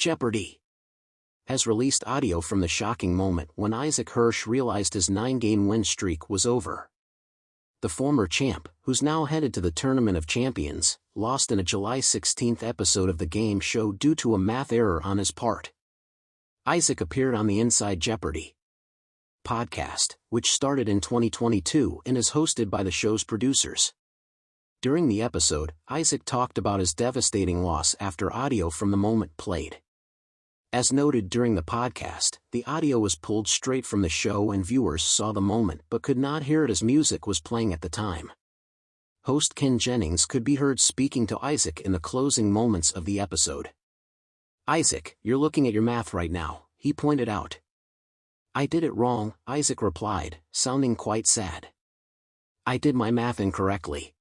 Jeopardy! Has released audio from the shocking moment when Isaac Hirsch realized his 9-game win streak was over. The former champ, who's now headed to the Tournament of Champions, lost in a July 16 episode of the game show due to a math error on his part. Isaac appeared on the Inside Jeopardy! Podcast, which started in 2022 and is hosted by the show's producers. During the episode, Isaac talked about his devastating loss after audio from the moment played. As noted during the podcast, the audio was pulled straight from the show and viewers saw the moment but could not hear it as music was playing at the time. Host Jennings could be heard speaking to Isaac in the closing moments of the episode. "Isaac, you're looking at your math right now," he pointed out. "I did it wrong," Isaac replied, sounding quite sad. "I did my math incorrectly."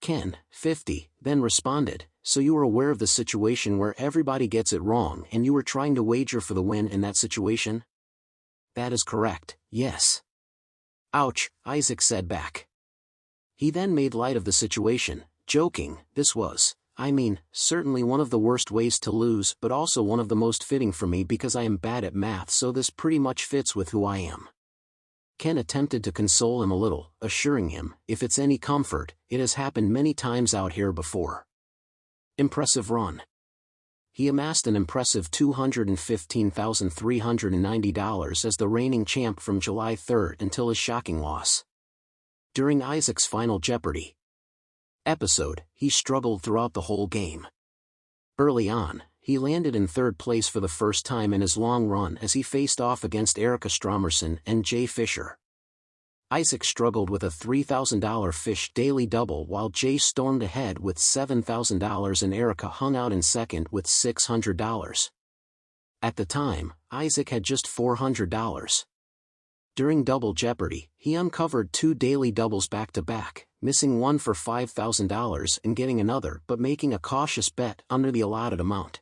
Ken, 50, then responded, "So you were aware of the situation where everybody gets it wrong and you were trying to wager for the win in that situation?" "That is correct, yes." "Ouch," Isaac said back. He then made light of the situation, joking, "This was, certainly one of the worst ways to lose but also one of the most fitting for me because I am bad at math, so this pretty much fits with who I am." Ken attempted to console him a little, assuring him, "If it's any comfort, it has happened many times out here before." Impressive run. He amassed an impressive $215,390 as the reigning champ from July 3 until his shocking loss. During Isaac's final Jeopardy! Episode, he struggled throughout the whole game. Early on, he landed in third place for the first time in his long run as he faced off against Erica Stromerson and Jay Fisher. Isaac struggled with a $3,000 Fish daily double while Jay stormed ahead with $7,000 and Erica hung out in second with $600. At the time, Isaac had just $400. During Double Jeopardy, he uncovered 2 daily doubles back-to-back, missing one for $5,000 and getting another but making a cautious bet under the allotted amount.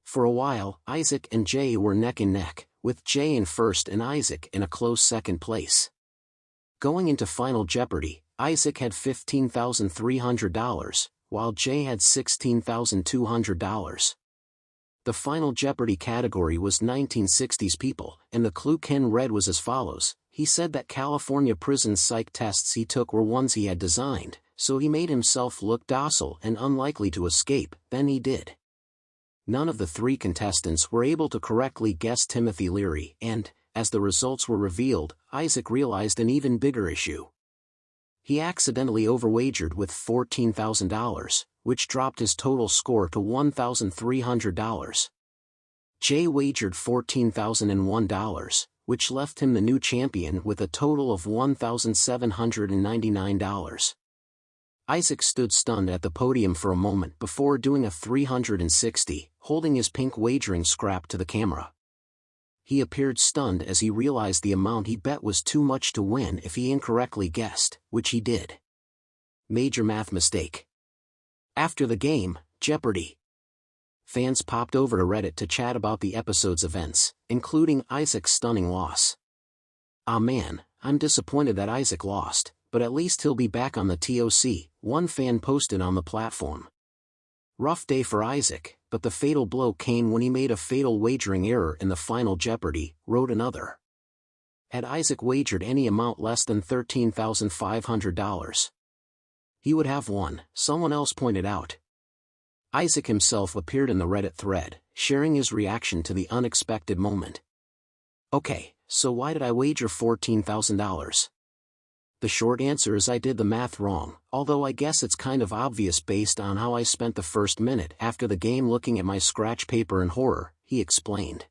For a while, Isaac and Jay were neck and neck, with Jay in first and Isaac in a close second place. Going into Final Jeopardy, Isaac had $15,300, while Jay had $16,200. The Final Jeopardy category was 1960s people, and the clue Ken read was as follows. He said that California prison psych tests he took were ones he had designed, so he made himself look docile and unlikely to escape, then he did. None of the 3 contestants were able to correctly guess Timothy Leary and, as the results were revealed, Isaac realized an even bigger issue. He accidentally overwagered with $14,000, which dropped his total score to $1,300. Jay wagered $14,001, which left him the new champion with a total of $1,799. Isaac stood stunned at the podium for a moment before doing a 360, holding his pink wagering scrap to the camera. He appeared stunned as he realized the amount he bet was too much to win if he incorrectly guessed, which he did. Major math mistake. After the game, Jeopardy! Fans popped over to Reddit to chat about the episode's events, including Isaac's stunning loss. "Ah man, I'm disappointed that Isaac lost, but at least he'll be back on the TOC," one fan posted on the platform. "Rough day for Isaac, but the fatal blow came when he made a fatal wagering error in the Final Jeopardy," wrote another. Had Isaac wagered any amount less than $13,500, he would have won, someone else pointed out. Isaac himself appeared in the Reddit thread, sharing his reaction to the unexpected moment. "Okay, so why did I wager $14,000? The short answer is I did the math wrong, although I guess it's kind of obvious based on how I spent the first minute after the game looking at my scratch paper in horror," he explained.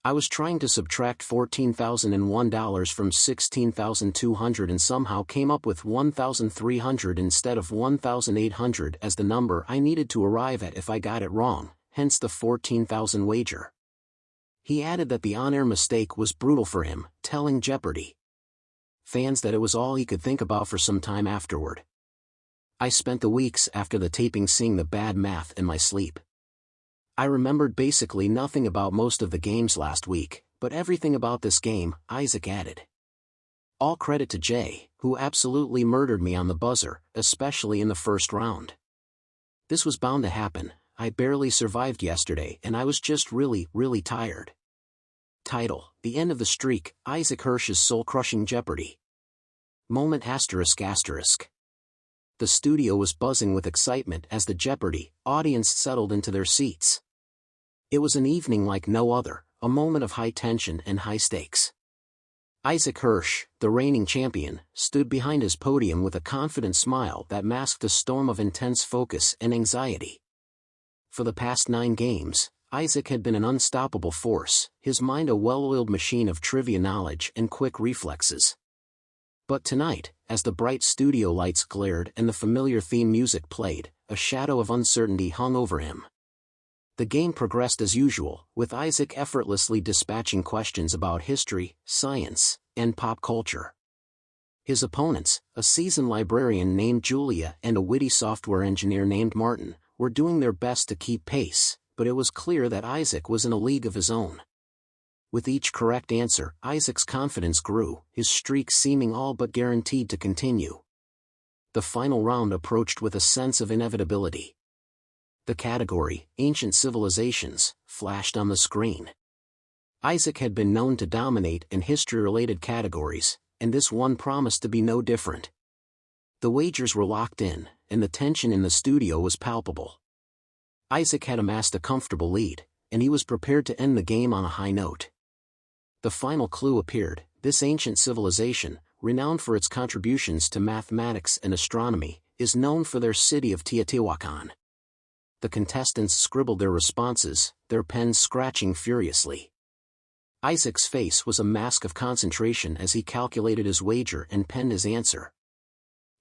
"I was trying to subtract $14,001 from $16,200 and somehow came up with $1,300 instead of $1,800 as the number I needed to arrive at if I got it wrong, hence the $14,000 wager." He added that the on-air mistake was brutal for him, telling Jeopardy! Fans that it was all he could think about for some time afterward. "I spent the weeks after the taping seeing the bad math in my sleep. I remembered basically nothing about most of the games last week, but everything about this game," Isaac added. "All credit to Jay, who absolutely murdered me on the buzzer, especially in the first round. This was bound to happen, I barely survived yesterday and I was just really, really tired. Title: The End of the Streak, Isaac Hirsch's Soul-Crushing Jeopardy! Moment asterisk asterisk. The studio was buzzing with excitement as the Jeopardy! Audience settled into their seats. It was an evening like no other, a moment of high tension and high stakes. Isaac Hirsch, the reigning champion, stood behind his podium with a confident smile that masked a storm of intense focus and anxiety. For the past 9 games, Isaac had been an unstoppable force, his mind a well-oiled machine of trivia knowledge and quick reflexes. But tonight, as the bright studio lights glared and the familiar theme music played, a shadow of uncertainty hung over him. The game progressed as usual, with Isaac effortlessly dispatching questions about history, science, and pop culture. His opponents, a seasoned librarian named Julia and a witty software engineer named Martin, were doing their best to keep pace, but it was clear that Isaac was in a league of his own. With each correct answer, Isaac's confidence grew, his streak seeming all but guaranteed to continue. The final round approached with a sense of inevitability. The category, Ancient Civilizations, flashed on the screen. Isaac had been known to dominate in history-related categories, and this one promised to be no different. The wagers were locked in, and the tension in the studio was palpable. Isaac had amassed a comfortable lead, and he was prepared to end the game on a high note. The final clue appeared: this ancient civilization, renowned for its contributions to mathematics and astronomy, is known for their city of Teotihuacan. The contestants scribbled their responses, their pens scratching furiously. Isaac's face was a mask of concentration as he calculated his wager and penned his answer.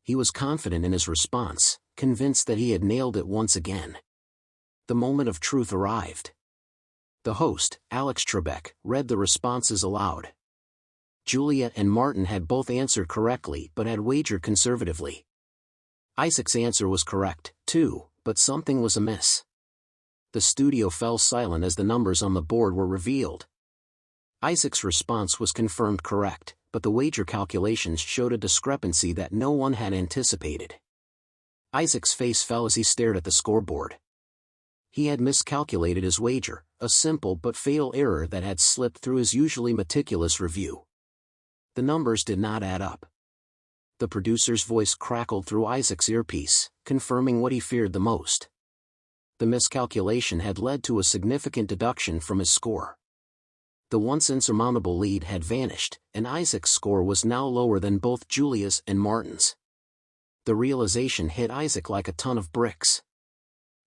He was confident in his response, convinced that he had nailed it once again. The moment of truth arrived. The host, Alex Trebek, read the responses aloud. Julia and Martin had both answered correctly but had wagered conservatively. Isaac's answer was correct, too, but something was amiss. The studio fell silent as the numbers on the board were revealed. Isaac's response was confirmed correct, but the wager calculations showed a discrepancy that no one had anticipated. Isaac's face fell as he stared at the scoreboard. He had miscalculated his wager, a simple but fatal error that had slipped through his usually meticulous review. The numbers did not add up. The producer's voice crackled through Isaac's earpiece, confirming what he feared the most. The miscalculation had led to a significant deduction from his score. The once insurmountable lead had vanished, and Isaac's score was now lower than both Julia's and Martin's. The realization hit Isaac like a ton of bricks.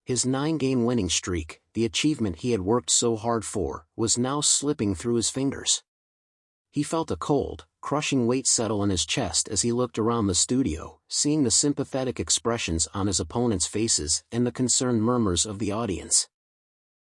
His 9-game winning streak, the achievement he had worked so hard for, was now slipping through his fingers. He felt a cold, crushing weight settle in his chest as he looked around the studio, seeing the sympathetic expressions on his opponents' faces and the concerned murmurs of the audience.